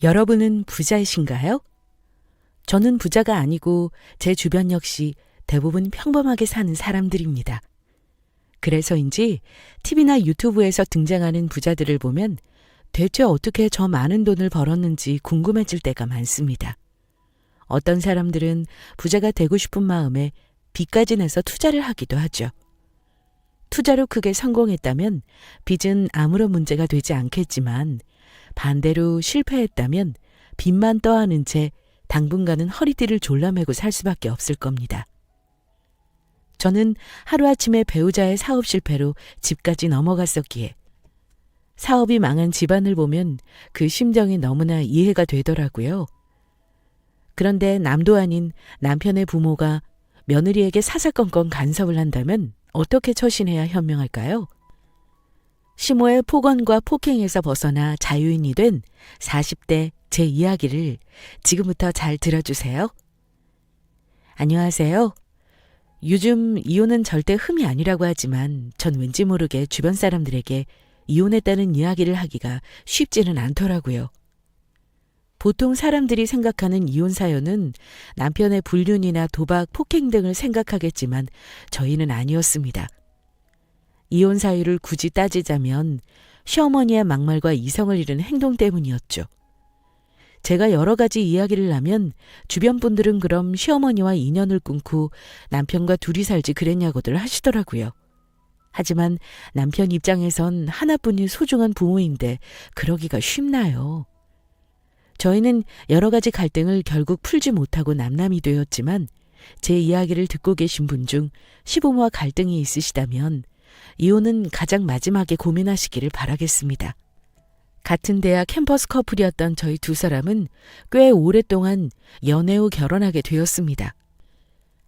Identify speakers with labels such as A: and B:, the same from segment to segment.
A: 여러분은 부자이신가요? 저는 부자가 아니고 제 주변 역시 대부분 평범하게 사는 사람들입니다. 그래서인지 TV나 유튜브에서 등장하는 부자들을 보면 대체 어떻게 저 많은 돈을 벌었는지 궁금해질 때가 많습니다. 어떤 사람들은 부자가 되고 싶은 마음에 빚까지 내서 투자를 하기도 하죠. 투자로 크게 성공했다면 빚은 아무런 문제가 되지 않겠지만 반대로 실패했다면 빚만 떠안은 채 당분간은 허리띠를 졸라매고 살 수밖에 없을 겁니다. 저는 하루아침에 배우자의 사업 실패로 집까지 넘어갔었기에 사업이 망한 집안을 보면 그 심정이 너무나 이해가 되더라고요. 그런데 남도 아닌 남편의 부모가 며느리에게 사사건건 간섭을 한다면 어떻게 처신해야 현명할까요? 시모의 폭언과 폭행에서 벗어나 자유인이 된 40대 제 이야기를 지금부터 잘 들어주세요. 안녕하세요. 요즘 이혼은 절대 흠이 아니라고 하지만 전 왠지 모르게 주변 사람들에게 이혼했다는 이야기를 하기가 쉽지는 않더라고요. 보통 사람들이 생각하는 이혼 사연은 남편의 불륜이나 도박, 폭행 등을 생각하겠지만 저희는 아니었습니다. 이혼 사유를 굳이 따지자면 시어머니의 막말과 이성을 잃은 행동 때문이었죠. 제가 여러 가지 이야기를 하면 주변 분들은 그럼 시어머니와 인연을 끊고 남편과 둘이 살지 그랬냐고들 하시더라고요. 하지만 남편 입장에선 하나뿐인 소중한 부모인데 그러기가 쉽나요? 저희는 여러 가지 갈등을 결국 풀지 못하고 남남이 되었지만 제 이야기를 듣고 계신 분 중 시부모와 갈등이 있으시다면 이혼은 가장 마지막에 고민하시기를 바라겠습니다. 같은 대학 캠퍼스 커플이었던 저희 두 사람은 꽤 오랫동안 연애 후 결혼하게 되었습니다.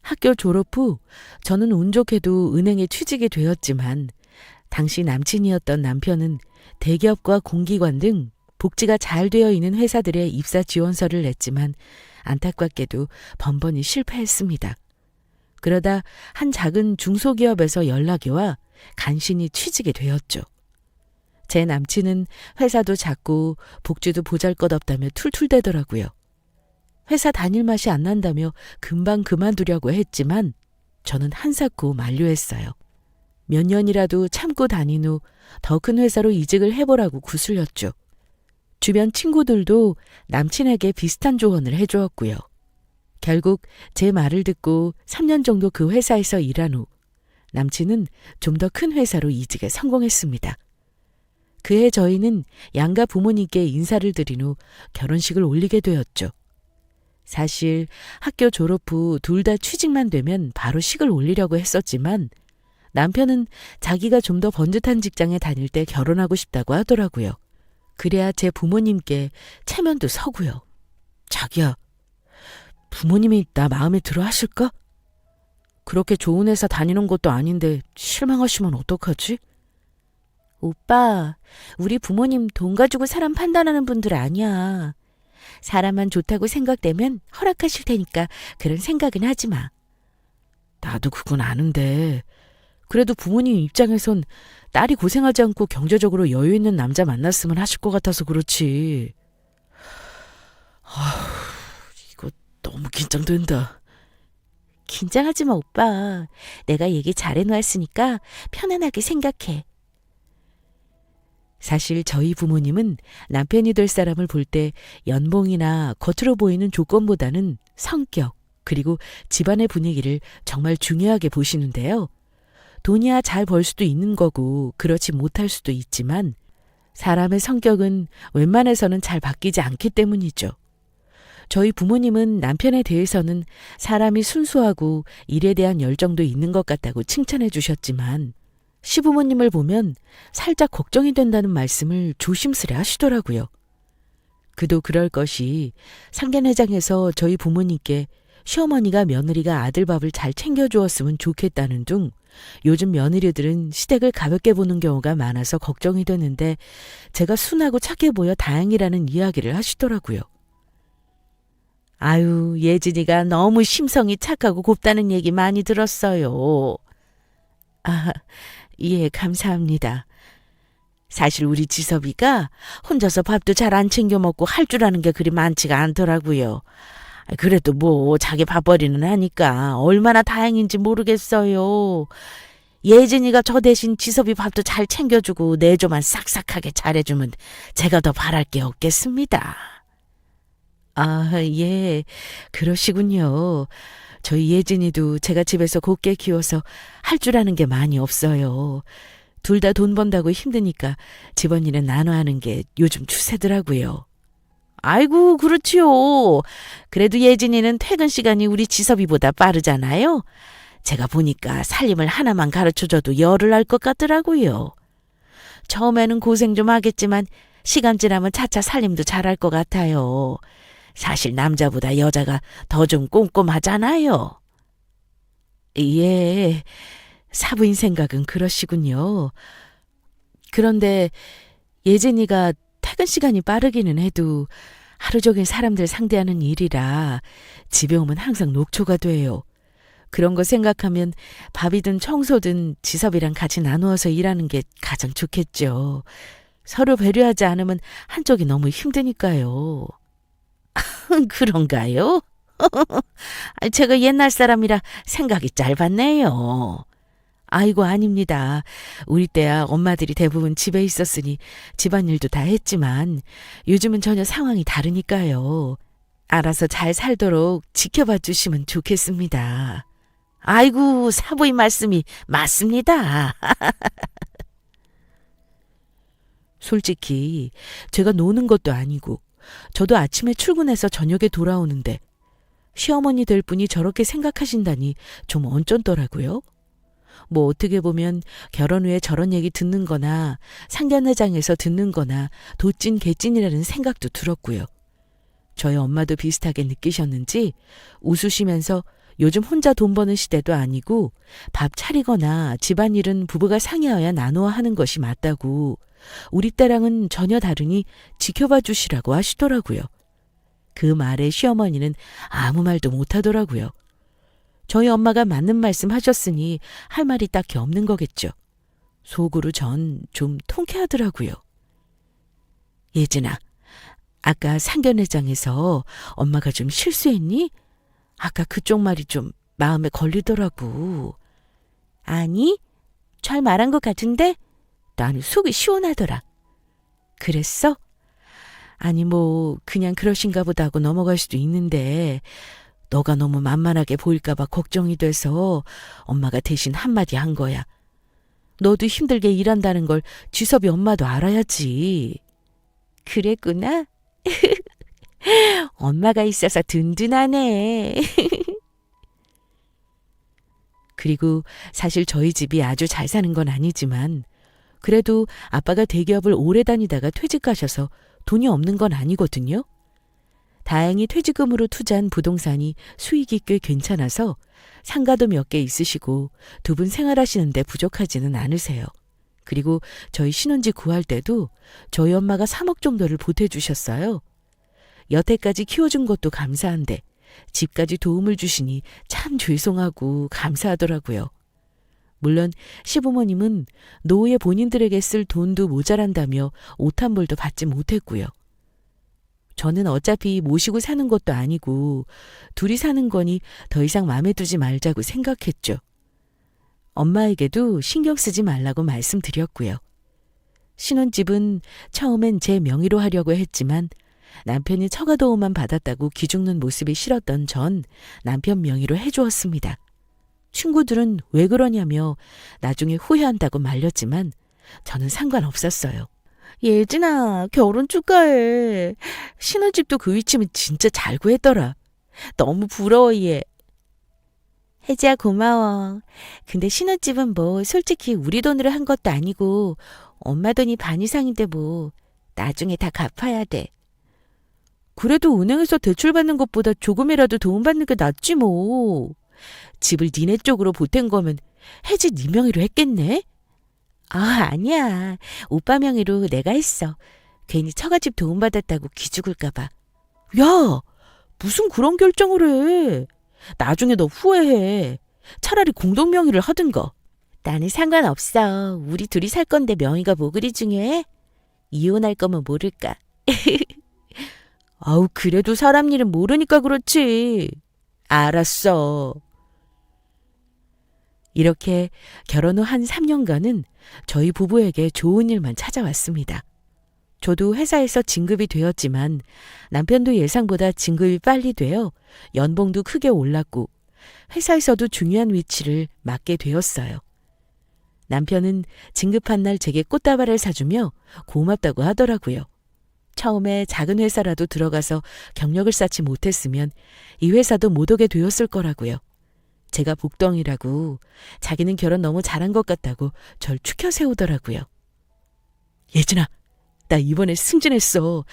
A: 학교 졸업 후 저는 운 좋게도 은행에 취직이 되었지만 당시 남친이었던 남편은 대기업과 공기관 등 복지가 잘 되어 있는 회사들의 입사 지원서를 냈지만 안타깝게도 번번이 실패했습니다. 그러다 한 작은 중소기업에서 연락이 와 간신히 취직이 되었죠. 제 남친은 회사도 작고 복지도 보잘것없다며 툴툴대더라고요. 회사 다닐 맛이 안 난다며 금방 그만두려고 했지만 저는 한사코 만류했어요. 몇 년이라도 참고 다닌 후 더 큰 회사로 이직을 해보라고 구슬렸죠. 주변 친구들도 남친에게 비슷한 조언을 해주었고요. 결국 제 말을 듣고 3년 정도 그 회사에서 일한 후 남친은 좀 더 큰 회사로 이직에 성공했습니다. 그해 저희는 양가 부모님께 인사를 드린 후 결혼식을 올리게 되었죠. 사실 학교 졸업 후 둘 다 취직만 되면 바로 식을 올리려고 했었지만 남편은 자기가 좀 더 번듯한 직장에 다닐 때 결혼하고 싶다고 하더라고요. 그래야 제 부모님께 체면도 서고요. 자기야, 부모님이 나 마음에 들어 하실까? 그렇게 좋은 회사 다니는 것도 아닌데 실망하시면 어떡하지? 오빠, 우리 부모님 돈 가지고 사람 판단하는 분들 아니야. 사람만 좋다고 생각되면 허락하실 테니까 그런 생각은 하지 마. 나도 그건 아는데 그래도 부모님 입장에선 딸이 고생하지 않고 경제적으로 여유 있는 남자 만났으면 하실 것 같아서 그렇지. 이거 너무 긴장된다. 긴장하지 마, 오빠. 내가 얘기 잘해놓았으니까 편안하게 생각해. 사실 저희 부모님은 남편이 될 사람을 볼 때 연봉이나 겉으로 보이는 조건보다는 성격, 그리고 집안의 분위기를 정말 중요하게 보시는데요. 돈이야 잘 벌 수도 있는 거고 그렇지 못할 수도 있지만 사람의 성격은 웬만해서는 잘 바뀌지 않기 때문이죠. 저희 부모님은 남편에 대해서는 사람이 순수하고 일에 대한 열정도 있는 것 같다고 칭찬해 주셨지만 시부모님을 보면 살짝 걱정이 된다는 말씀을 조심스레 하시더라고요. 그도 그럴 것이 상견례장에서 저희 부모님께 시어머니가 며느리가 아들 밥을 잘 챙겨주었으면 좋겠다는 둥 요즘 며느리들은 시댁을 가볍게 보는 경우가 많아서 걱정이 되는데 제가 순하고 착해 보여 다행이라는 이야기를 하시더라고요. 아유, 예진이가 너무 심성이 착하고 곱다는 얘기 많이 들었어요. 아, 예, 감사합니다. 사실 우리 지섭이가 혼자서 밥도 잘 안 챙겨 먹고 할 줄 아는 게 그리 많지가 않더라고요. 그래도 뭐 자기 밥벌이는 하니까 얼마나 다행인지 모르겠어요. 예진이가 저 대신 지섭이 밥도 잘 챙겨주고 내조만 싹싹하게 잘해주면 제가 더 바랄 게 없겠습니다. 아, 예, 그러시군요. 저희 예진이도 제가 집에서 곱게 키워서 할 줄 아는 게 많이 없어요. 둘 다 돈 번다고 힘드니까 집안일은 나눠 하는 게 요즘 추세더라고요. 아이고, 그렇지요. 그래도 예진이는 퇴근 시간이 우리 지섭이보다 빠르잖아요. 제가 보니까 살림을 하나만 가르쳐줘도 열을 할 것 같더라고요. 처음에는 고생 좀 하겠지만 시간 지나면 차차 살림도 잘할 것 같아요. 사실 남자보다 여자가 더 좀 꼼꼼하잖아요. 예, 사부인 생각은 그러시군요. 그런데 예진이가 퇴근 시간이 빠르기는 해도 하루 종일 사람들 상대하는 일이라 집에 오면 항상 녹초가 돼요. 그런 거 생각하면 밥이든 청소든 지섭이랑 같이 나누어서 일하는 게 가장 좋겠죠. 서로 배려하지 않으면 한쪽이 너무 힘드니까요. 그런가요? 제가 옛날 사람이라 생각이 짧았네요. 아이고, 아닙니다. 우리 때야 엄마들이 대부분 집에 있었으니 집안일도 다 했지만 요즘은 전혀 상황이 다르니까요. 알아서 잘 살도록 지켜봐 주시면 좋겠습니다. 아이고, 사부인 말씀이 맞습니다. 솔직히 제가 노는 것도 아니고 저도 아침에 출근해서 저녁에 돌아오는데 시어머니 될 분이 저렇게 생각하신다니 좀 언짢더라고요. 뭐 어떻게 보면 결혼 후에 저런 얘기 듣는 거나 상견례장에서 듣는 거나 도찐 개찐이라는 생각도 들었고요. 저희 엄마도 비슷하게 느끼셨는지 웃으시면서 요즘 혼자 돈 버는 시대도 아니고 밥 차리거나 집안일은 부부가 상의하여 나누어 하는 것이 맞다고 우리 때랑은 전혀 다르니 지켜봐 주시라고 하시더라고요. 그 말에 시어머니는 아무 말도 못하더라고요. 저희 엄마가 맞는 말씀 하셨으니 할 말이 딱히 없는 거겠죠. 속으로 전 좀 통쾌하더라고요. 예진아, 아까 상견례장에서 엄마가 좀 실수했니? 아까 그쪽 말이 좀 마음에 걸리더라고. 아니, 잘 말한 것 같은데? 나는 속이 시원하더라. 그랬어? 아니 뭐 그냥 그러신가 보다 하고 넘어갈 수도 있는데 너가 너무 만만하게 보일까 봐 걱정이 돼서 엄마가 대신 한마디 한 거야. 너도 힘들게 일한다는 걸 지섭이 엄마도 알아야지. 그랬구나. 엄마가 있어서 든든하네. 그리고 사실 저희 집이 아주 잘 사는 건 아니지만 그래도 아빠가 대기업을 오래 다니다가 퇴직하셔서 돈이 없는 건 아니거든요. 다행히 퇴직금으로 투자한 부동산이 수익이 꽤 괜찮아서 상가도 몇 개 있으시고 두 분 생활하시는데 부족하지는 않으세요. 그리고 저희 신혼집 구할 때도 저희 엄마가 3억 정도를 보태주셨어요. 여태까지 키워준 것도 감사한데 집까지 도움을 주시니 참 죄송하고 감사하더라고요. 물론 시부모님은 노후에 본인들에게 쓸 돈도 모자란다며 옷 한 벌도 받지 못했고요. 저는 어차피 모시고 사는 것도 아니고 둘이 사는 거니 더 이상 마음에 두지 말자고 생각했죠. 엄마에게도 신경 쓰지 말라고 말씀드렸고요. 신혼집은 처음엔 제 명의로 하려고 했지만 남편이 처가도움만 받았다고 기죽는 모습이 싫었던 전 남편 명의로 해주었습니다. 친구들은 왜 그러냐며 나중에 후회한다고 말렸지만 저는 상관없었어요. 예진아, 결혼 축하해. 신혼집도 그 위치면 진짜 잘 구했더라. 너무 부러워 얘. 혜지야 고마워. 근데 신혼집은 뭐 솔직히 우리 돈으로 한 것도 아니고 엄마 돈이 반 이상인데 뭐 나중에 다 갚아야 돼. 그래도 은행에서 대출받는 것보다 조금이라도 도움받는 게 낫지 뭐. 집을 니네 쪽으로 보탠 거면 혜지 네 명의로 했겠네? 아, 아니야. 오빠 명의로 내가 했어. 괜히 처가집 도움받았다고 기죽을까 봐. 야, 무슨 그런 결정을 해. 나중에 너 후회해. 차라리 공동 명의를 하든가. 나는 상관없어. 우리 둘이 살 건데 명의가 뭐 그리 중요해? 이혼할 거면 모를까. 아우, 그래도 사람 일은 모르니까 그렇지. 알았어. 이렇게 결혼 후 한 3년간은 저희 부부에게 좋은 일만 찾아왔습니다. 저도 회사에서 진급이 되었지만 남편도 예상보다 진급이 빨리 되어 연봉도 크게 올랐고 회사에서도 중요한 위치를 맡게 되었어요. 남편은 진급한 날 제게 꽃다발을 사주며 고맙다고 하더라고요. 처음에 작은 회사라도 들어가서 경력을 쌓지 못했으면 이 회사도 못 오게 되었을 거라고요. 제가 복덩이라고 자기는 결혼 너무 잘한 것 같다고 절 추켜 세우더라고요. 예진아, 나 이번에 승진했어.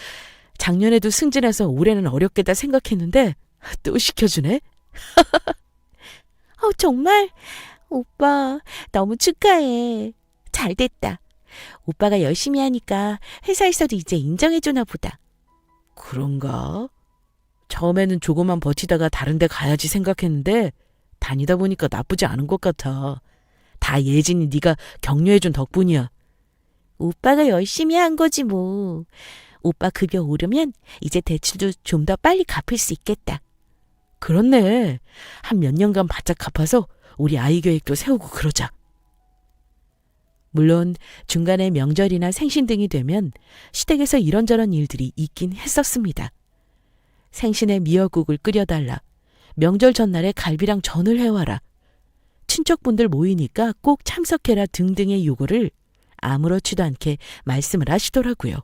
A: 작년에도 승진해서 올해는 어렵겠다 생각했는데 또 시켜주네. 정말? 오빠, 너무 축하해. 잘 됐다. 오빠가 열심히 하니까 회사에서도 이제 인정해주나 보다. 그런가? 처음에는 조금만 버티다가 다른 데 가야지 생각했는데 다니다 보니까 나쁘지 않은 것 같아. 다 예진이 네가 격려해준 덕분이야. 오빠가 열심히 한 거지 뭐. 오빠 급여 오르면 이제 대출도 좀 더 빨리 갚을 수 있겠다. 그렇네. 한 몇 년간 바짝 갚아서 우리 아이 계획도 세우고 그러자. 물론 중간에 명절이나 생신 등이 되면 시댁에서 이런저런 일들이 있긴 했었습니다. 생신에 미역국을 끓여달라. 명절 전날에 갈비랑 전을 해와라. 친척분들 모이니까 꼭 참석해라 등등의 요구를 아무렇지도 않게 말씀을 하시더라고요.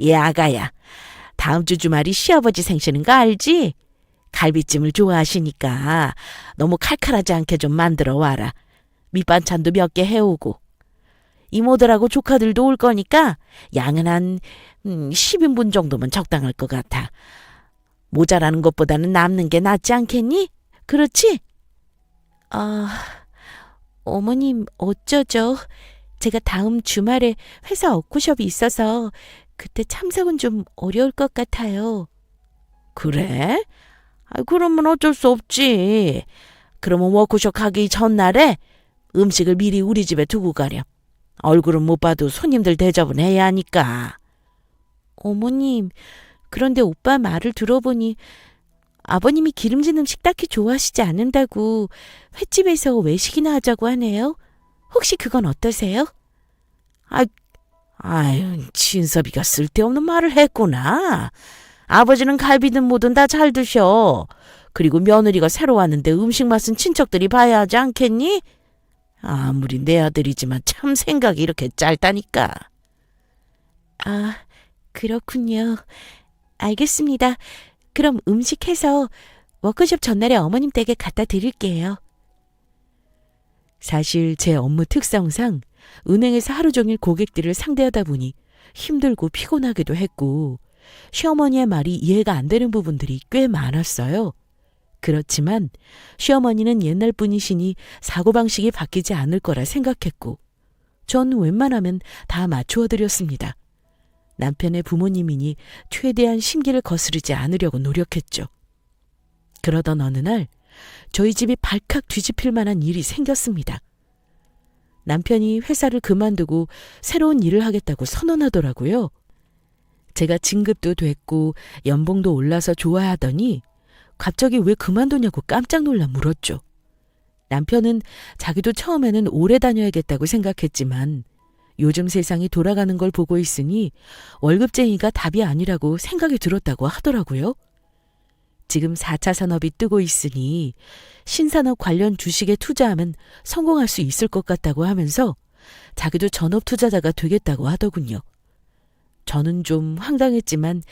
A: 예, 아가야. 다음 주 주말이 시아버지 생신인 거 알지? 갈비찜을 좋아하시니까 너무 칼칼하지 않게 좀 만들어 와라. 밑반찬도 몇 개 해오고. 이모들하고 조카들도 올 거니까 양은 한 10인분 정도면 적당할 것 같아. 모자라는 것보다는 남는 게 낫지 않겠니? 그렇지? 어머님 어쩌죠? 제가 다음 주말에 회사 워크숍이 있어서 그때 참석은 좀 어려울 것 같아요. 그래? 그러면 어쩔 수 없지. 그러면 워크숍 가기 전날에 음식을 미리 우리 집에 두고 가렴. 얼굴은 못 봐도 손님들 대접은 해야 하니까. 어머님, 그런데 오빠 말을 들어보니 아버님이 기름진 음식 딱히 좋아하시지 않는다고 횟집에서 외식이나 하자고 하네요. 혹시 그건 어떠세요? 아유, 진섭이가 쓸데없는 말을 했구나. 아버지는 갈비든 뭐든 다 잘 드셔. 그리고 며느리가 새로 왔는데 음식 맛은 친척들이 봐야 하지 않겠니? 아무리 내 아들이지만 참 생각이 이렇게 짧다니까. 그렇군요. 알겠습니다. 그럼 음식 해서 워크숍 전날에 어머님 댁에 갖다 드릴게요. 사실 제 업무 특성상 은행에서 하루 종일 고객들을 상대하다 보니 힘들고 피곤하기도 했고 시어머니의 말이 이해가 안 되는 부분들이 꽤 많았어요. 그렇지만 시어머니는 옛날 분이시니 사고방식이 바뀌지 않을 거라 생각했고 전 웬만하면 다 맞추어 드렸습니다. 남편의 부모님이니 최대한 심기를 거스르지 않으려고 노력했죠. 그러던 어느 날 저희 집이 발칵 뒤집힐 만한 일이 생겼습니다. 남편이 회사를 그만두고 새로운 일을 하겠다고 선언하더라고요. 제가 진급도 됐고 연봉도 올라서 좋아하더니 갑자기 왜 그만두냐고 깜짝 놀라 물었죠. 남편은 자기도 처음에는 오래 다녀야겠다고 생각했지만 요즘 세상이 돌아가는 걸 보고 있으니 월급쟁이가 답이 아니라고 생각이 들었다고 하더라고요. 지금 4차 산업이 뜨고 있으니 신산업 관련 주식에 투자하면 성공할 수 있을 것 같다고 하면서 자기도 전업 투자자가 되겠다고 하더군요. 저는 좀 황당했지만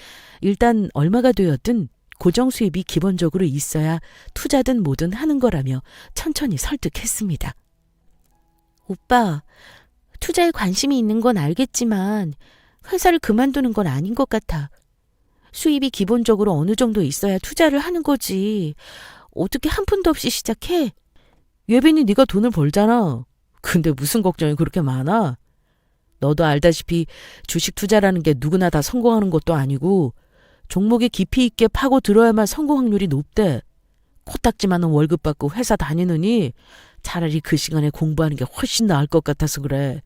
A: 일단 얼마가 되었든 고정 수입이 기본적으로 있어야 투자든 뭐든 하는 거라며 천천히 설득했습니다. 오빠, 투자에 관심이 있는 건 알겠지만 회사를 그만두는 건 아닌 것 같아. 수입이 기본적으로 어느 정도 있어야 투자를 하는 거지. 어떻게 한 푼도 없이 시작해? 예빈이 네가 돈을 벌잖아. 근데 무슨 걱정이 그렇게 많아? 너도 알다시피 주식 투자라는 게 누구나 다 성공하는 것도 아니고 종목에 깊이 있게 파고 들어야만 성공 확률이 높대. 코딱지 많은 월급 받고 회사 다니느니 차라리 그 시간에 공부하는 게 훨씬 나을 것 같아서 그래.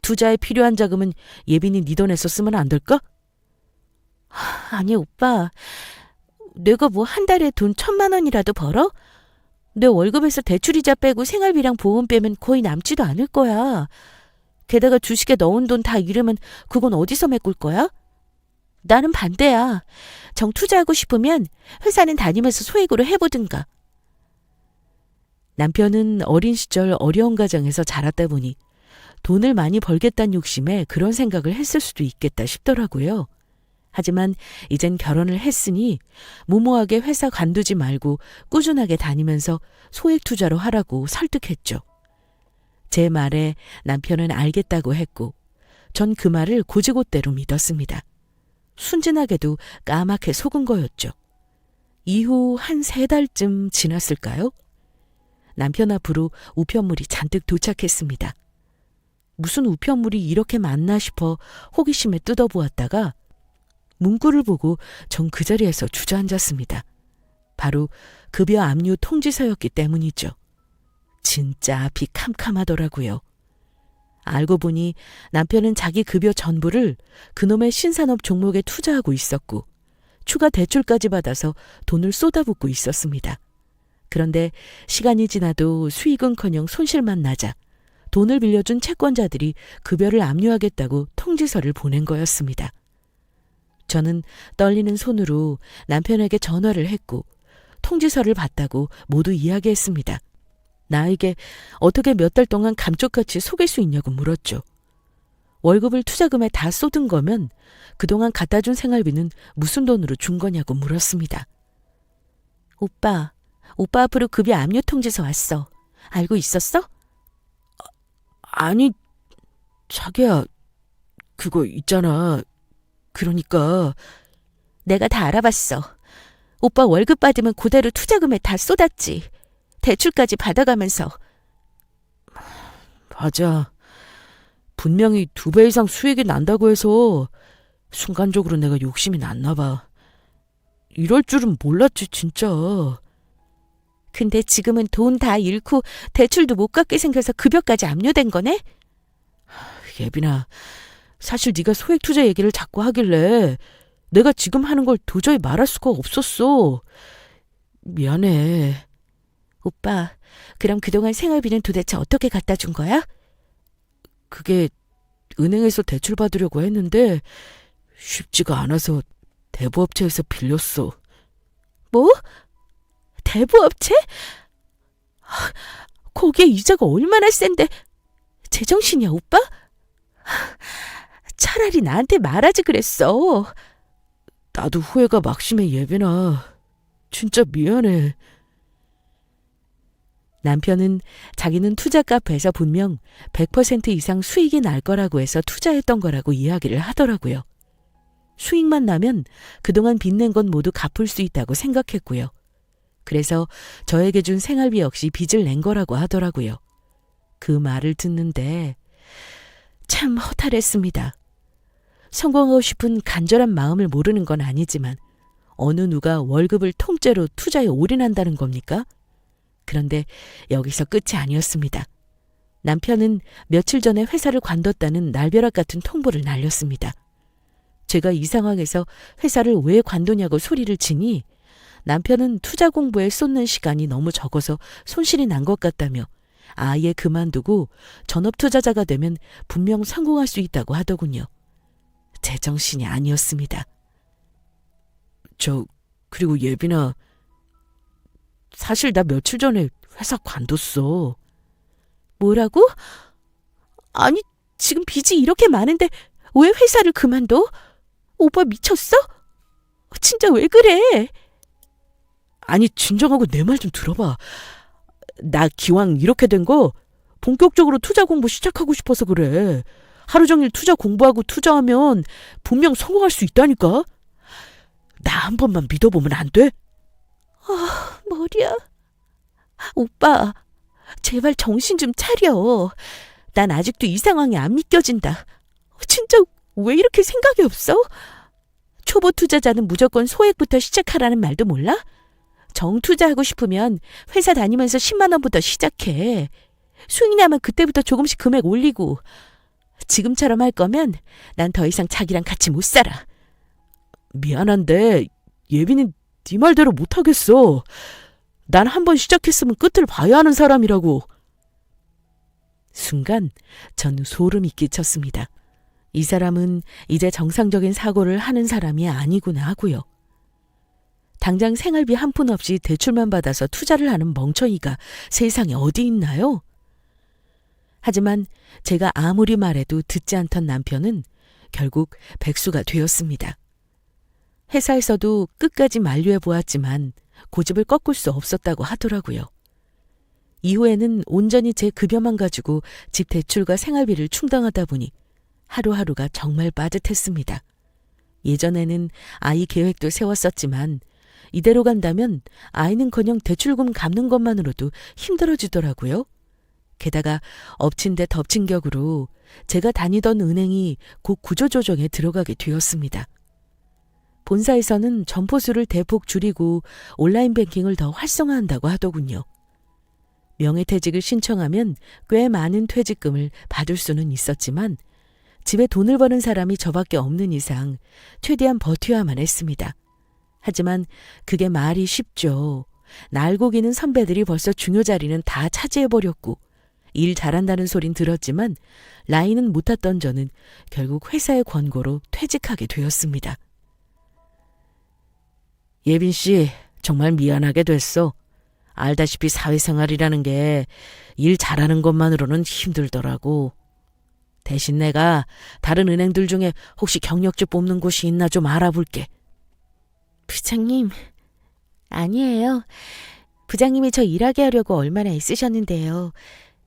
A: 투자에 필요한 자금은 예빈이 네 돈에서 쓰면 안 될까?
B: 아니, 오빠. 내가 뭐 한 달에 돈 1,000만 원이라도 벌어? 내 월급에서 대출이자 빼고 생활비랑 보험 빼면 거의 남지도 않을 거야. 게다가 주식에 넣은 돈 다 잃으면 그건 어디서 메꿀 거야? 나는 반대야. 정 투자하고 싶으면 회사는 다니면서 소액으로 해보든가.
A: 남편은 어린 시절 어려운 가정에서 자랐다 보니 돈을 많이 벌겠다는 욕심에 그런 생각을 했을 수도 있겠다 싶더라고요. 하지만 이젠 결혼을 했으니 무모하게 회사 관두지 말고 꾸준하게 다니면서 소액 투자로 하라고 설득했죠. 제 말에 남편은 알겠다고 했고 전 그 말을 곧이곧대로 믿었습니다. 순진하게도 까맣게 속은 거였죠. 이후 한 3달쯤 지났을까요? 남편 앞으로 우편물이 잔뜩 도착했습니다. 무슨 우편물이 이렇게 많나 싶어 호기심에 뜯어보았다가 문구를 보고 전 그 자리에서 주저앉았습니다. 바로 급여 압류 통지서였기 때문이죠. 진짜 앞이 캄캄하더라고요. 알고 보니 남편은 자기 급여 전부를 그놈의 신산업 종목에 투자하고 있었고 추가 대출까지 받아서 돈을 쏟아붓고 있었습니다. 그런데 시간이 지나도 수익은커녕 손실만 나자 돈을 빌려준 채권자들이 급여를 압류하겠다고 통지서를 보낸 거였습니다. 저는 떨리는 손으로 남편에게 전화를 했고 통지서를 봤다고 모두 이야기했습니다. 나에게 어떻게 몇 달 동안 감쪽같이 속일 수 있냐고 물었죠. 월급을 투자금에 다 쏟은 거면 그동안 갖다 준 생활비는 무슨 돈으로 준 거냐고 물었습니다.
B: 오빠 앞으로 급여 압류 통지서 왔어. 알고 있었어?
A: 아니, 자기야, 그거 있잖아. 그러니까
B: 내가 다 알아봤어. 오빠 월급 받으면 그대로 투자금에 다 쏟았지. 대출까지 받아가면서.
A: 맞아. 분명히 2배 이상 수익이 난다고 해서 순간적으로 내가 욕심이 났나 봐. 이럴 줄은 몰랐지 진짜.
B: 근데 지금은 돈 다 잃고 대출도 못 갚게 생겨서 급여까지 압류된 거네?
A: 예빈아, 사실 네가 소액 투자 얘기를 자꾸 하길래 내가 지금 하는 걸 도저히 말할 수가 없었어. 미안해.
B: 오빠, 그럼 그동안 생활비는 도대체 어떻게 갖다 준 거야?
A: 그게 은행에서 대출 받으려고 했는데 쉽지가 않아서 대부업체에서 빌렸어.
B: 뭐? 대부업체? 거기에 이자가 얼마나 센데 제정신이야, 오빠? 차라리 나한테 말하지 그랬어.
A: 나도 후회가 막심해, 예빈아. 진짜 미안해. 남편은 자기는 투자 카페에서 분명 100% 이상 수익이 날 거라고 해서 투자했던 거라고 이야기를 하더라고요. 수익만 나면 그동안 빚낸 건 모두 갚을 수 있다고 생각했고요. 그래서 저에게 준 생활비 역시 빚을 낸 거라고 하더라고요. 그 말을 듣는데 참 허탈했습니다. 성공하고 싶은 간절한 마음을 모르는 건 아니지만 어느 누가 월급을 통째로 투자에 올인한다는 겁니까? 그런데 여기서 끝이 아니었습니다. 남편은 며칠 전에 회사를 관뒀다는 날벼락 같은 통보를 날렸습니다. 제가 이 상황에서 회사를 왜 관두냐고 소리를 치니 남편은 투자 공부에 쏟는 시간이 너무 적어서 손실이 난 것 같다며 아예 그만두고 전업 투자자가 되면 분명 성공할 수 있다고 하더군요. 제정신이 아니었습니다. 그리고 예빈아, 사실 나 며칠 전에 회사 관뒀어.
B: 뭐라고? 아니, 지금 빚이 이렇게 많은데 왜 회사를 그만둬? 오빠 미쳤어? 진짜 왜 그래?
A: 아니, 진정하고 내 말 좀 들어봐. 나 기왕 이렇게 된 거 본격적으로 투자 공부 시작하고 싶어서 그래. 하루 종일 투자 공부하고 투자하면 분명 성공할 수 있다니까. 나 한 번만 믿어보면 안 돼?
B: 머리야. 오빠, 제발 정신 좀 차려. 난 아직도 이 상황이 안 믿겨진다. 진짜 왜 이렇게 생각이 없어? 초보 투자자는 무조건 소액부터 시작하라는 말도 몰라? 정 투자하고 싶으면 회사 다니면서 10만 원부터 시작해. 수익 나면 그때부터 조금씩 금액 올리고. 지금처럼 할 거면 난 더 이상 자기랑 같이 못 살아.
A: 미안한데 예빈이 네 말대로 못하겠어. 난 한번 시작했으면 끝을 봐야 하는 사람이라고. 순간 전 소름이 끼쳤습니다. 이 사람은 이제 정상적인 사고를 하는 사람이 아니구나 하고요. 당장 생활비 한 푼 없이 대출만 받아서 투자를 하는 멍청이가 세상에 어디 있나요? 하지만 제가 아무리 말해도 듣지 않던 남편은 결국 백수가 되었습니다. 회사에서도 끝까지 만류해 보았지만 고집을 꺾을 수 없었다고 하더라고요. 이후에는 온전히 제 급여만 가지고 집 대출과 생활비를 충당하다 보니 하루하루가 정말 빠듯했습니다. 예전에는 아이 계획도 세웠었지만 이대로 간다면 아이는커녕 대출금 갚는 것만으로도 힘들어지더라고요. 게다가 엎친 데 덮친 격으로 제가 다니던 은행이 곧 구조조정에 들어가게 되었습니다. 본사에서는 점포수를 대폭 줄이고 온라인 뱅킹을 더 활성화한다고 하더군요. 명예퇴직을 신청하면 꽤 많은 퇴직금을 받을 수는 있었지만 집에 돈을 버는 사람이 저밖에 없는 이상 최대한 버텨야만 했습니다. 하지만 그게 말이 쉽죠. 날고 기는 선배들이 벌써 중요 자리는 다 차지해버렸고 일 잘한다는 소린 들었지만 라인은 못 탔던 저는 결국 회사의 권고로 퇴직하게 되었습니다. 예빈 씨, 정말 미안하게 됐어. 알다시피 사회생활이라는 게 일 잘하는 것만으로는 힘들더라고. 대신 내가 다른 은행들 중에 혹시 경력직 뽑는 곳이 있나 좀 알아볼게.
B: 부장님, 아니에요. 부장님이 저 일하게 하려고 얼마나 애쓰셨는데요.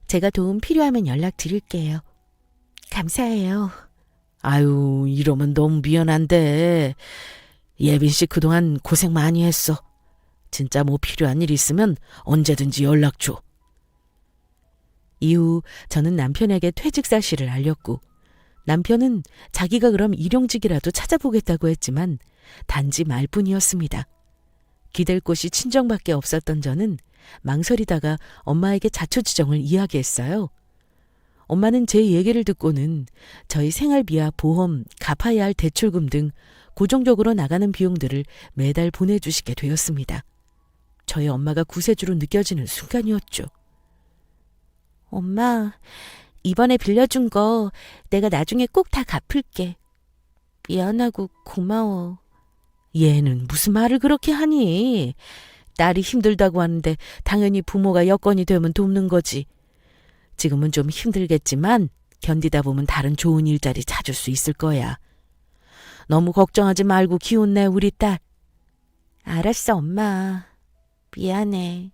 B: 제가 도움 필요하면 연락드릴게요. 감사해요.
A: 아유, 이러면 너무 미안한데. 예빈 씨 그동안 고생 많이 했어. 진짜 뭐 필요한 일 있으면 언제든지 연락 줘. 이후 저는 남편에게 퇴직 사실을 알렸고 남편은 자기가 그럼 일용직이라도 찾아보겠다고 했지만 단지 말뿐이었습니다. 기댈 곳이 친정밖에 없었던 저는 망설이다가 엄마에게 자초지종을 이야기했어요. 엄마는 제 얘기를 듣고는 저희 생활비와 보험, 갚아야 할 대출금 등 고정적으로 나가는 비용들을 매달 보내주시게 되었습니다. 저희 엄마가 구세주로 느껴지는 순간이었죠.
B: 엄마, 이번에 빌려준 거 내가 나중에 꼭 다 갚을게. 미안하고 고마워.
A: 얘는 무슨 말을 그렇게 하니? 딸이 힘들다고 하는데 당연히 부모가 여건이 되면 돕는 거지. 지금은 좀 힘들겠지만 견디다 보면 다른 좋은 일자리 찾을 수 있을 거야. 너무 걱정하지 말고 기운 내 우리 딸.
B: 알았어, 엄마. 미안해.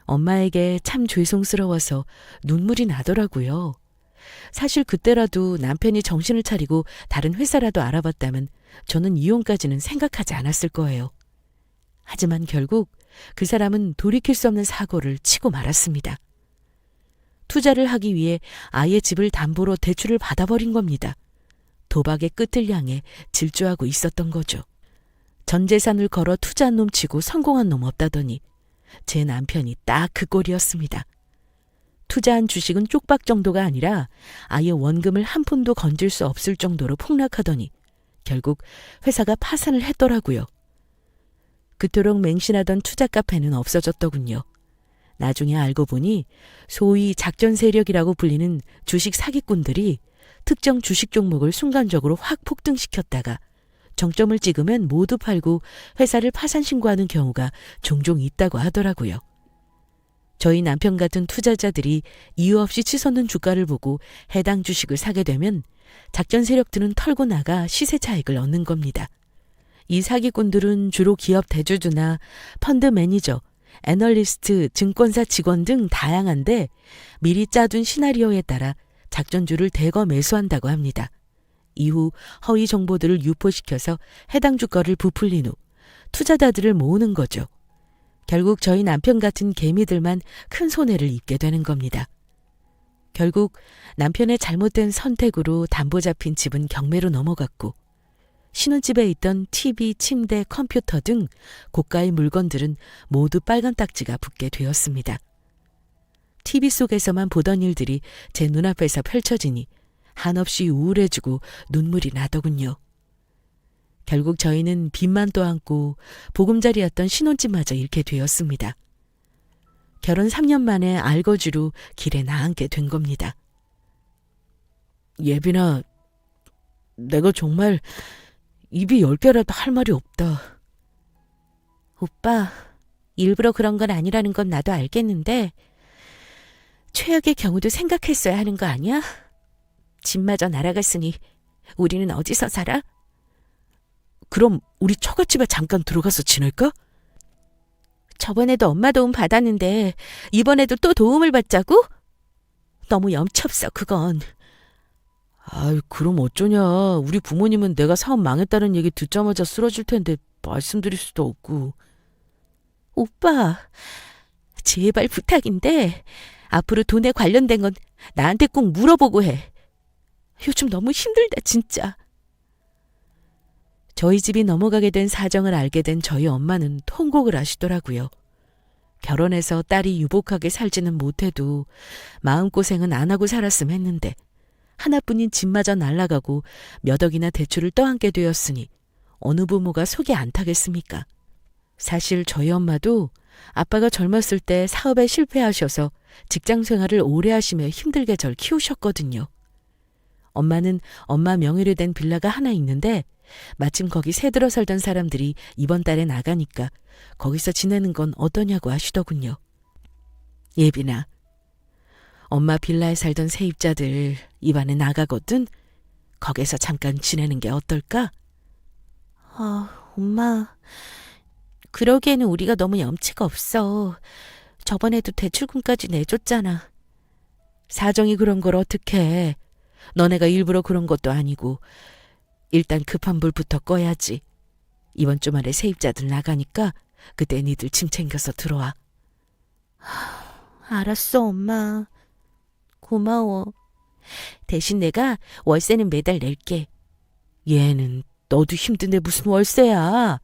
A: 엄마에게 참 죄송스러워서 눈물이 나더라고요. 사실 그때라도 남편이 정신을 차리고 다른 회사라도 알아봤다면 저는 이혼까지는 생각하지 않았을 거예요. 하지만 결국 그 사람은 돌이킬 수 없는 사고를 치고 말았습니다. 투자를 하기 위해 아이의 집을 담보로 대출을 받아버린 겁니다. 도박의 끝을 향해 질주하고 있었던 거죠. 전 재산을 걸어 투자한 놈 치고 성공한 놈 없다더니 제 남편이 딱 그 꼴이었습니다. 투자한 주식은 쪽박 정도가 아니라 아예 원금을 한 푼도 건질 수 없을 정도로 폭락하더니 결국 회사가 파산을 했더라고요. 그토록 맹신하던 투자 카페는 없어졌더군요. 나중에 알고 보니 소위 작전 세력이라고 불리는 주식 사기꾼들이 특정 주식 종목을 순간적으로 확 폭등시켰다가 정점을 찍으면 모두 팔고 회사를 파산 신고하는 경우가 종종 있다고 하더라고요. 저희 남편 같은 투자자들이 이유 없이 치솟는 주가를 보고 해당 주식을 사게 되면 작전 세력들은 털고 나가 시세 차익을 얻는 겁니다. 이 사기꾼들은 주로 기업 대주주나 펀드 매니저, 애널리스트, 증권사 직원 등 다양한데 미리 짜둔 시나리오에 따라 작전주를 대거 매수한다고 합니다. 이후 허위 정보들을 유포시켜서 해당 주가를 부풀린 후 투자자들을 모으는 거죠. 결국 저희 남편 같은 개미들만 큰 손해를 입게 되는 겁니다. 결국 남편의 잘못된 선택으로 담보 잡힌 집은 경매로 넘어갔고 신혼집에 있던 TV, 침대, 컴퓨터 등 고가의 물건들은 모두 빨간 딱지가 붙게 되었습니다. TV 속에서만 보던 일들이 제 눈앞에서 펼쳐지니 한없이 우울해지고 눈물이 나더군요. 결국 저희는 빚만 떠안고 보금자리였던 신혼집마저 잃게 되었습니다. 결혼 3년 만에 알거지로 길에 나앉게 된 겁니다. 예빈아, 내가 정말 입이 10개라도 할 말이 없다.
B: 오빠, 일부러 그런 건 아니라는 건 나도 알겠는데 최악의 경우도 생각했어야 하는 거 아니야? 집마저 날아갔으니 우리는 어디서 살아?
A: 그럼 우리 처갓집에 잠깐 들어가서 지낼까?
B: 저번에도 엄마 도움 받았는데 이번에도 또 도움을 받자고? 너무 염치없어 그건.
A: 아이, 그럼 어쩌냐. 우리 부모님은 내가 사업 망했다는 얘기 듣자마자 쓰러질 텐데 말씀드릴 수도 없고.
B: 오빠, 제발 부탁인데 앞으로 돈에 관련된 건 나한테 꼭 물어보고 해. 요즘 너무 힘들다 진짜.
A: 저희 집이 넘어가게 된 사정을 알게 된 저희 엄마는 통곡을 하시더라고요. 결혼해서 딸이 유복하게 살지는 못해도 마음고생은 안 하고 살았음 했는데 하나뿐인 집마저 날아가고 몇 억이나 대출을 떠안게 되었으니 어느 부모가 속이 안 타겠습니까? 사실 저희 엄마도 아빠가 젊었을 때 사업에 실패하셔서 직장 생활을 오래 하시며 힘들게 절 키우셨거든요. 엄마는 엄마 명의로 된 빌라가 하나 있는데 마침 거기 새들어 살던 사람들이 이번 달에 나가니까 거기서 지내는 건 어떠냐고 하시더군요. 예빈아, 엄마 빌라에 살던 세입자들 이번에 나가거든. 거기서 잠깐 지내는 게 어떨까?
B: 엄마, 그러기에는 우리가 너무 염치가 없어. 저번에도 대출금까지 내줬잖아.
A: 사정이 그런 걸 어떡해. 너네가 일부러 그런 것도 아니고 일단 급한 불부터 꺼야지. 이번 주말에 세입자들 나가니까 그때 니들 짐 챙겨서 들어와.
B: 알았어, 엄마. 고마워. 대신 내가 월세는 매달 낼게.
A: 얘는 너도 힘든데 무슨 월세야.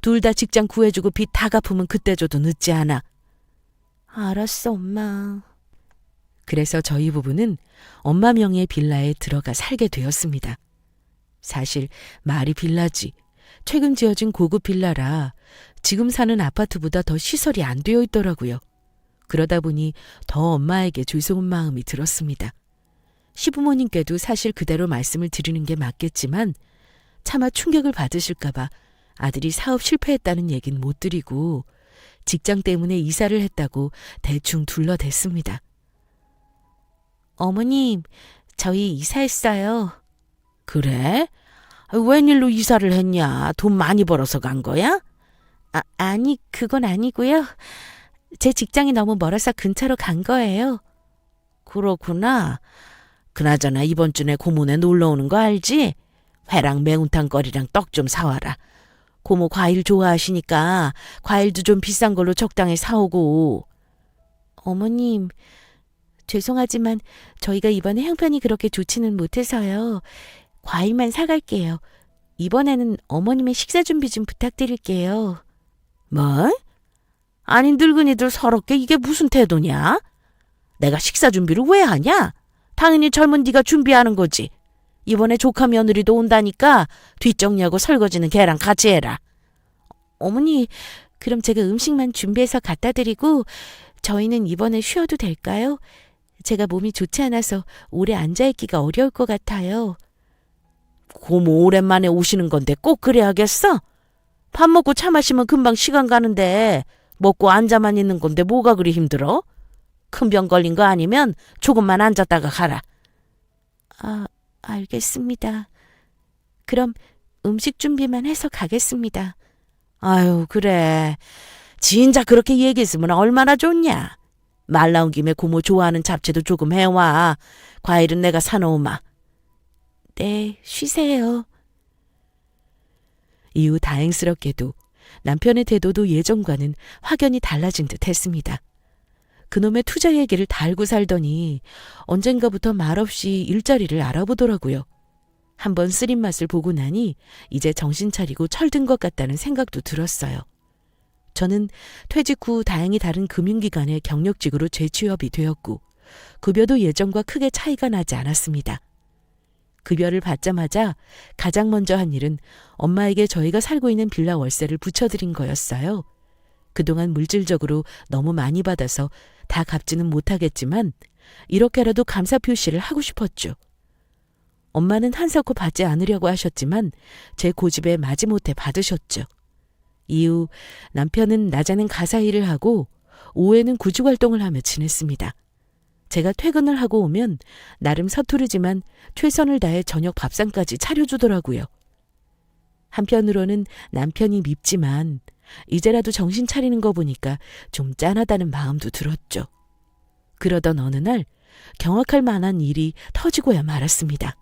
A: 둘 다 직장 구해주고 빚 다 갚으면 그때 줘도 늦지 않아.
B: 알았어, 엄마.
A: 그래서 저희 부부는 엄마 명의의 빌라에 들어가 살게 되었습니다. 사실 말이 빌라지 최근 지어진 고급 빌라라 지금 사는 아파트보다 더 시설이 안 되어 있더라고요. 그러다 보니 더 엄마에게 죄송한 마음이 들었습니다. 시부모님께도 사실 그대로 말씀을 드리는 게 맞겠지만 차마 충격을 받으실까 봐 아들이 사업 실패했다는 얘긴 못 드리고 직장 때문에 이사를 했다고 대충 둘러댔습니다.
B: 어머님, 저희 이사했어요.
A: 그래? 웬일로 이사를 했냐? 돈 많이 벌어서 간 거야?
B: 아니, 그건 아니고요. 제 직장이 너무 멀어서 근처로 간 거예요.
A: 그렇구나. 그나저나 이번 주에 고모네 놀러 오는 거 알지? 회랑 매운탕거리랑 떡 좀 사와라. 고모 과일 좋아하시니까 과일도 좀 비싼 걸로 적당히 사오고.
B: 어머님, 죄송하지만 저희가 이번에 형편이 그렇게 좋지는 못해서요. 과일만 사갈게요. 이번에는 어머님의 식사 준비 좀 부탁드릴게요.
A: 뭐? 아니 늙은이들 서럽게 이게 무슨 태도냐? 내가 식사 준비를 왜 하냐? 당연히 젊은 네가 준비하는 거지. 이번에 조카 며느리도 온다니까 뒷정리하고 설거지는 걔랑 같이 해라.
B: 어머니, 그럼 제가 음식만 준비해서 갖다 드리고 저희는 이번에 쉬어도 될까요? 제가 몸이 좋지 않아서 오래 앉아있기가 어려울 것 같아요.
A: 고모 오랜만에 오시는 건데 꼭 그래야겠어? 밥 먹고 차 마시면 금방 시간 가는데 먹고 앉아만 있는 건데 뭐가 그리 힘들어? 큰 병 걸린 거 아니면 조금만 앉았다가 가라.
B: 알겠습니다. 그럼 음식 준비만 해서 가겠습니다.
A: 아유, 그래. 진짜 그렇게 얘기했으면 얼마나 좋냐. 말 나온 김에 고모 좋아하는 잡채도 조금 해와. 과일은 내가 사놓으마.
B: 네, 쉬세요.
A: 이후 다행스럽게도 남편의 태도도 예전과는 확연히 달라진 듯 했습니다. 그놈의 투자 얘기를 달고 살더니 언젠가부터 말없이 일자리를 알아보더라고요. 한번 쓰린 맛을 보고 나니 이제 정신 차리고 철든 것 같다는 생각도 들었어요. 저는 퇴직 후 다행히 다른 금융기관에 경력직으로 재취업이 되었고 급여도 예전과 크게 차이가 나지 않았습니다. 급여를 받자마자 가장 먼저 한 일은 엄마에게 저희가 살고 있는 빌라 월세를 붙여드린 거였어요. 그동안 물질적으로 너무 많이 받아서 다 갚지는 못하겠지만 이렇게라도 감사 표시를 하고 싶었죠. 엄마는 한사코 받지 않으려고 하셨지만 제 고집에 마지못해 받으셨죠. 이후 남편은 낮에는 가사 일을 하고 오후에는 구직활동을 하며 지냈습니다. 제가 퇴근을 하고 오면 나름 서투르지만 최선을 다해 저녁 밥상까지 차려주더라고요. 한편으로는 남편이 밉지만 이제라도 정신 차리는 거 보니까 좀 짠하다는 마음도 들었죠. 그러던 어느 날 경악할 만한 일이 터지고야 말았습니다.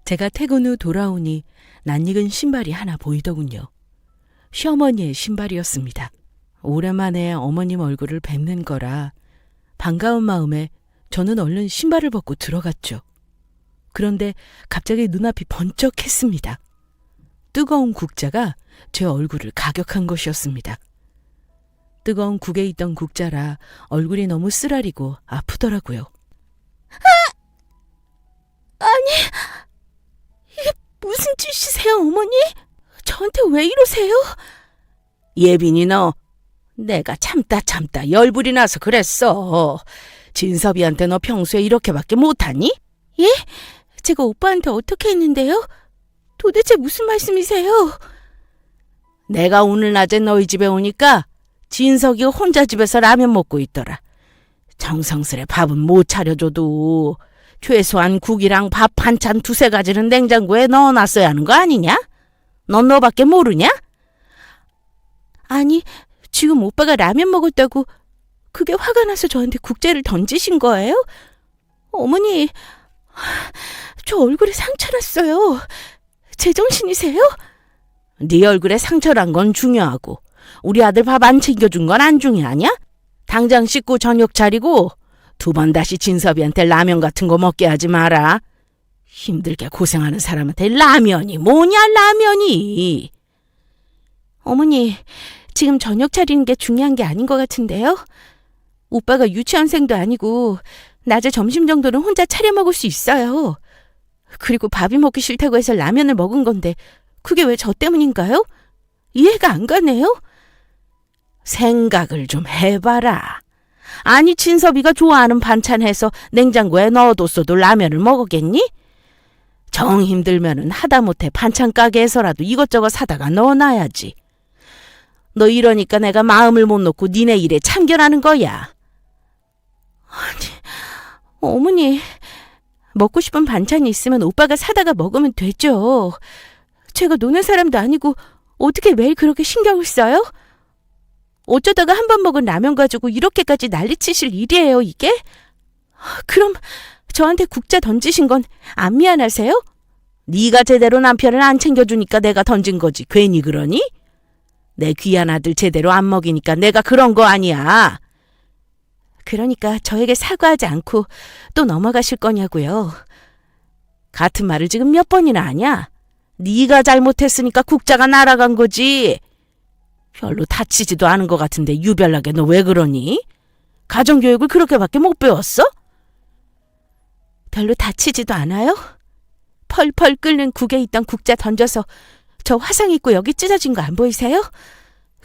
A: 제가 퇴근 후 돌아오니 낯익은 신발이 하나 보이더군요. 시어머니의 신발이었습니다. 오랜만에 어머님 얼굴을 뵙는 거라 반가운 마음에 저는 얼른 신발을 벗고 들어갔죠. 그런데 갑자기 눈앞이 번쩍했습니다. 뜨거운 국자가 제 얼굴을 가격한 것이었습니다. 뜨거운 국에 있던 국자라 얼굴이 너무 쓰라리고 아프더라고요.
B: 무슨 짓이세요, 어머니? 저한테 왜 이러세요?
C: 예빈이 너 내가 참다 열불이 나서 그랬어. 진섭이한테 너 평소에 이렇게밖에 못하니?
B: 예? 제가 오빠한테 어떻게 했는데요? 도대체 무슨 말씀이세요?
C: 내가 오늘 낮에 너희 집에 오니까 진석이 혼자 집에서 라면 먹고 있더라. 정성스레 밥은 못 차려줘도 최소한 국이랑 밥 반찬 두세 가지는 냉장고에 넣어놨어야 하는 거 아니냐? 넌 너밖에 모르냐?
B: 아니, 지금 오빠가 라면 먹었다고 그게 화가 나서 저한테 국자를 던지신 거예요? 어머니, 저 얼굴에 상처 났어요. 제정신이세요?
C: 네 얼굴에 상처란 건 중요하고 우리 아들 밥 안 챙겨준 건 안 중요하냐? 당장 씻고 저녁 차리고 두 번 다시 진섭이한테 라면 같은 거 먹게 하지 마라. 힘들게 고생하는 사람한테 라면이 뭐냐, 라면이.
B: 어머니, 지금 저녁 차리는 게 중요한 게 아닌 것 같은데요? 오빠가 유치원생도 아니고 낮에 점심 정도는 혼자 차려 먹을 수 있어요. 그리고 밥이 먹기 싫다고 해서 라면을 먹은 건데 그게 왜 저 때문인가요? 이해가 안 가네요.
C: 생각을 좀 해봐라. 아니 진섭이가 좋아하는 반찬 해서 냉장고에 넣어뒀어도 라면을 먹었겠니? 정 힘들면은 하다못해 반찬 가게에서라도 이것저것 사다가 넣어놔야지. 너 이러니까 내가 마음을 못 놓고 니네 일에 참견하는 거야.
B: 아니, 어머니, 먹고 싶은 반찬이 있으면 오빠가 사다가 먹으면 되죠. 제가 노는 사람도 아니고 어떻게 매일 그렇게 신경을 써요? 어쩌다가 한 번 먹은 라면 가지고 이렇게까지 난리치실 일이에요, 이게? 그럼 저한테 국자 던지신 건 안 미안하세요?
C: 네가 제대로 남편을 안 챙겨주니까 내가 던진 거지. 괜히 그러니? 내 귀한 아들 제대로 안 먹이니까 내가 그런 거 아니야.
B: 그러니까 저에게 사과하지 않고 또 넘어가실 거냐고요.
C: 같은 말을 지금 몇 번이나 하냐? 네가 잘못했으니까 국자가 날아간 거지. 별로 다치지도 않은 것 같은데 유별나게 너 왜 그러니? 가정교육을 그렇게밖에 못 배웠어?
B: 별로 다치지도 않아요? 펄펄 끓는 국에 있던 국자 던져서 저 화상 입고 여기 찢어진 거 안 보이세요?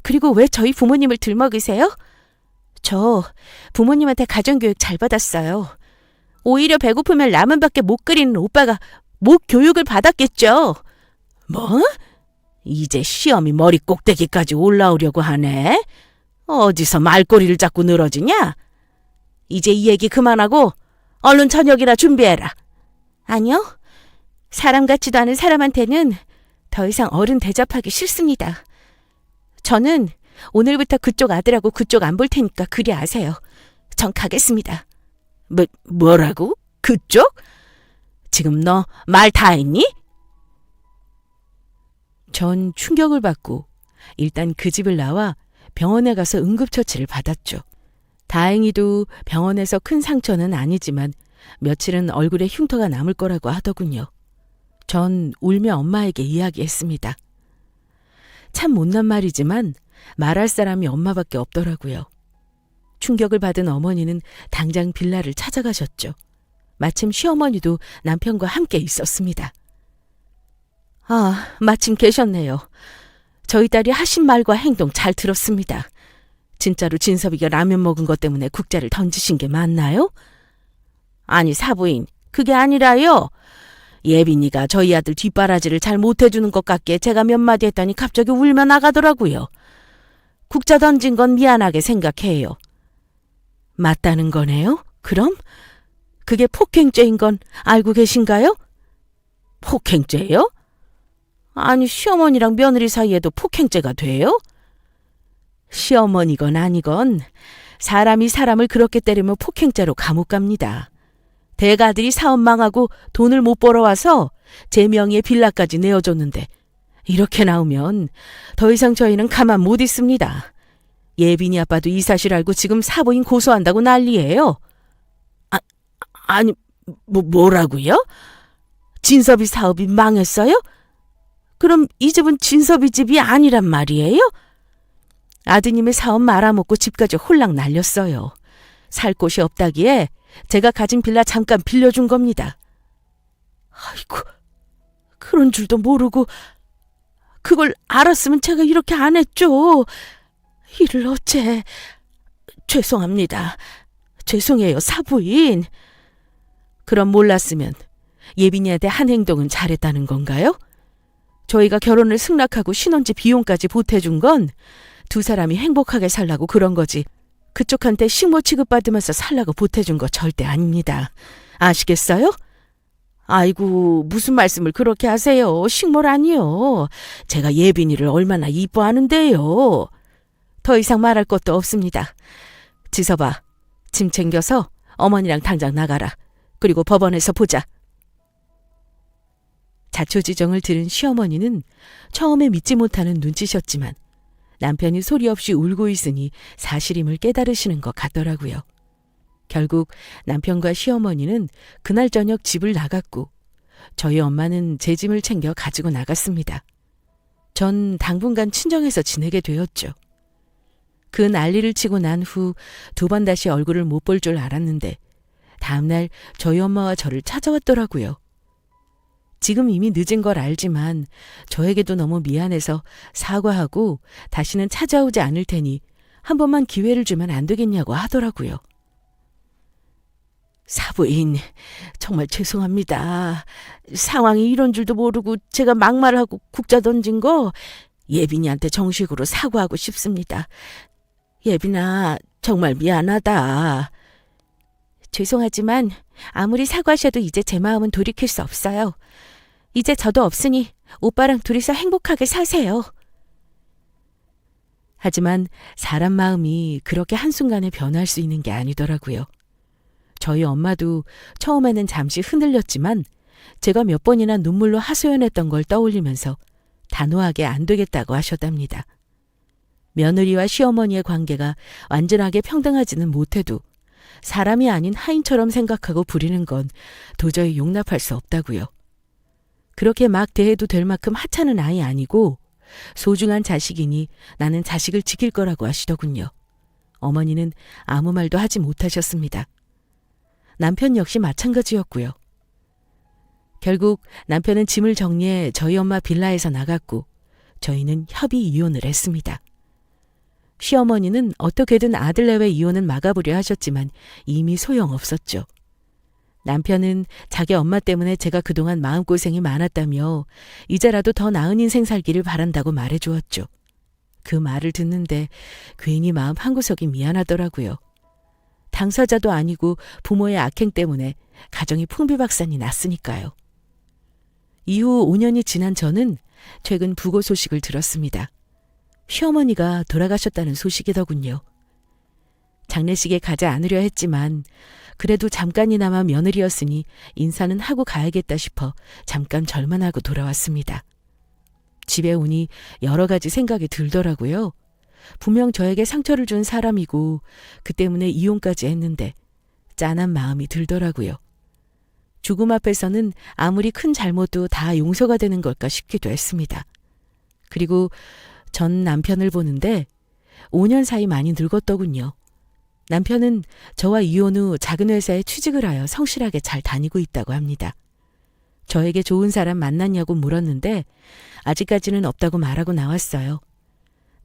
B: 그리고 왜 저희 부모님을 들먹이세요? 저 부모님한테 가정교육 잘 받았어요. 오히려 배고프면 라면밖에 못 끓이는 오빠가 목 교육을 받았겠죠.
C: 뭐? 이제 시험이 머리 꼭대기까지 올라오려고 하네. 어디서 말꼬리를 잡고 늘어지냐? 이제 이 얘기 그만하고 얼른 저녁이나 준비해라.
B: 아니요. 사람 같지도 않은 사람한테는 더 이상 어른 대접하기 싫습니다. 저는 오늘부터 그쪽 아들하고 그쪽 안 볼 테니까 그리 아세요. 전 가겠습니다.
C: 뭐라고? 그쪽? 지금 너 말 다 했니?
A: 전 충격을 받고 일단 그 집을 나와 병원에 가서 응급처치를 받았죠. 다행히도 병원에서 큰 상처는 아니지만 며칠은 얼굴에 흉터가 남을 거라고 하더군요. 전 울며 엄마에게 이야기했습니다. 참 못난 말이지만 말할 사람이 엄마밖에 없더라고요. 충격을 받은 어머니는 당장 빌라를 찾아가셨죠. 마침 시어머니도 남편과 함께 있었습니다. 아, 마침 계셨네요. 저희 딸이 하신 말과 행동 잘 들었습니다. 진짜로 진섭이가 라면 먹은 것 때문에 국자를 던지신 게 맞나요?
C: 아니 사부인, 그게 아니라요. 예빈이가 저희 아들 뒷바라지를 잘 못해주는 것 같게 제가 몇 마디 했더니 갑자기 울며 나가더라고요. 국자 던진 건 미안하게 생각해요.
A: 맞다는 거네요? 그럼? 그게 폭행죄인 건 알고 계신가요?
C: 폭행죄요? 아니 시어머니랑 며느리 사이에도 폭행죄가 돼요?
A: 시어머니건 아니건 사람이 사람을 그렇게 때리면 폭행죄로 감옥 갑니다. 대가들이 사업 망하고 돈을 못 벌어와서 제 명의의 빌라까지 내어줬는데 이렇게 나오면 더 이상 저희는 가만 못 있습니다. 예빈이 아빠도 이 사실 알고 지금 사부인 고소한다고 난리예요.
C: 아니 뭐라고요? 진섭이 사업이 망했어요? 그럼 이 집은 진섭이 집이 아니란 말이에요?
A: 아드님의 사업 말아먹고 집까지 홀랑 날렸어요. 살 곳이 없다기에 제가 가진 빌라 잠깐 빌려준 겁니다.
C: 아이고, 그런 줄도 모르고 그걸 알았으면 제가 이렇게 안 했죠. 이를 어째. 죄송합니다. 죄송해요, 사부인.
A: 그럼 몰랐으면 예빈이한테 한 행동은 잘했다는 건가요? 저희가 결혼을 승낙하고 신혼집 비용까지 보태준 건 두 사람이 행복하게 살라고 그런 거지. 그쪽한테 식모 취급받으면서 살라고 보태준 거 절대 아닙니다. 아시겠어요?
C: 아이고, 무슨 말씀을 그렇게 하세요. 식모라니요. 제가 예빈이를 얼마나 이뻐하는데요.
A: 더 이상 말할 것도 없습니다. 지서봐, 짐 챙겨서 어머니랑 당장 나가라. 그리고 법원에서 보자. 자초지정을 들은 시어머니는 처음에 믿지 못하는 눈치셨지만 남편이 소리 없이 울고 있으니 사실임을 깨달으시는 것 같더라고요. 결국 남편과 시어머니는 그날 저녁 집을 나갔고 저희 엄마는 제 짐을 챙겨 가지고 나갔습니다. 전 당분간 친정에서 지내게 되었죠. 그 난리를 치고 난 후 두 번 다시 얼굴을 못 볼 줄 알았는데 다음날 저희 엄마와 저를 찾아왔더라고요. 지금 이미 늦은 걸 알지만 저에게도 너무 미안해서 사과하고 다시는 찾아오지 않을 테니 한 번만 기회를 주면 안 되겠냐고 하더라고요.
C: 사부인, 정말 죄송합니다. 상황이 이런 줄도 모르고 제가 막말하고 국자 던진 거 예빈이한테 정식으로 사과하고 싶습니다. 예빈아, 정말 미안하다.
B: 죄송하지만 아무리 사과하셔도 이제 제 마음은 돌이킬 수 없어요. 이제 저도 없으니 오빠랑 둘이서 행복하게 사세요.
A: 하지만 사람 마음이 그렇게 한순간에 변할 수 있는 게 아니더라고요. 저희 엄마도 처음에는 잠시 흔들렸지만 제가 몇 번이나 눈물로 하소연했던 걸 떠올리면서 단호하게 안 되겠다고 하셨답니다. 며느리와 시어머니의 관계가 완전하게 평등하지는 못해도 사람이 아닌 하인처럼 생각하고 부리는 건 도저히 용납할 수 없다고요. 그렇게 막 대해도 될 만큼 하찮은 아이 아니고 소중한 자식이니 나는 자식을 지킬 거라고 하시더군요. 어머니는 아무 말도 하지 못하셨습니다. 남편 역시 마찬가지였고요. 결국 남편은 짐을 정리해 저희 엄마 빌라에서 나갔고 저희는 협의 이혼을 했습니다. 시어머니는 어떻게든 아들 내외 이혼은 막아보려 하셨지만 이미 소용없었죠. 남편은 자기 엄마 때문에 제가 그동안 마음고생이 많았다며 이제라도 더 나은 인생 살기를 바란다고 말해주었죠. 그 말을 듣는데 괜히 마음 한구석이 미안하더라고요. 당사자도 아니고 부모의 악행 때문에 가정이 풍비박산이 났으니까요. 이후 5년이 지난 저는 최근 부고 소식을 들었습니다. 시어머니가 돌아가셨다는 소식이더군요. 장례식에 가지 않으려 했지만 그래도 잠깐이나마 며느리였으니 인사는 하고 가야겠다 싶어 잠깐 절만하고 돌아왔습니다. 집에 오니 여러 가지 생각이 들더라고요. 분명 저에게 상처를 준 사람이고 그 때문에 이혼까지 했는데 짠한 마음이 들더라고요. 죽음 앞에서는 아무리 큰 잘못도 다 용서가 되는 걸까 싶기도 했습니다. 그리고 전 남편을 보는데 5년 사이 많이 늙었더군요. 남편은 저와 이혼 후 작은 회사에 취직을 하여 성실하게 잘 다니고 있다고 합니다. 저에게 좋은 사람 만났냐고 물었는데 아직까지는 없다고 말하고 나왔어요.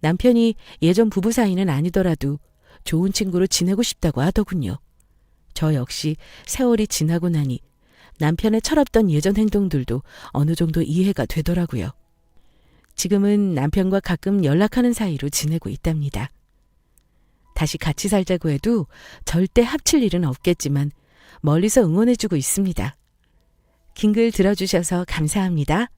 A: 남편이 예전 부부 사이는 아니더라도 좋은 친구로 지내고 싶다고 하더군요. 저 역시 세월이 지나고 나니 남편의 철없던 예전 행동들도 어느 정도 이해가 되더라고요. 지금은 남편과 가끔 연락하는 사이로 지내고 있답니다. 다시 같이 살자고 해도 절대 합칠 일은 없겠지만 멀리서 응원해주고 있습니다. 긴 글 들어주셔서 감사합니다.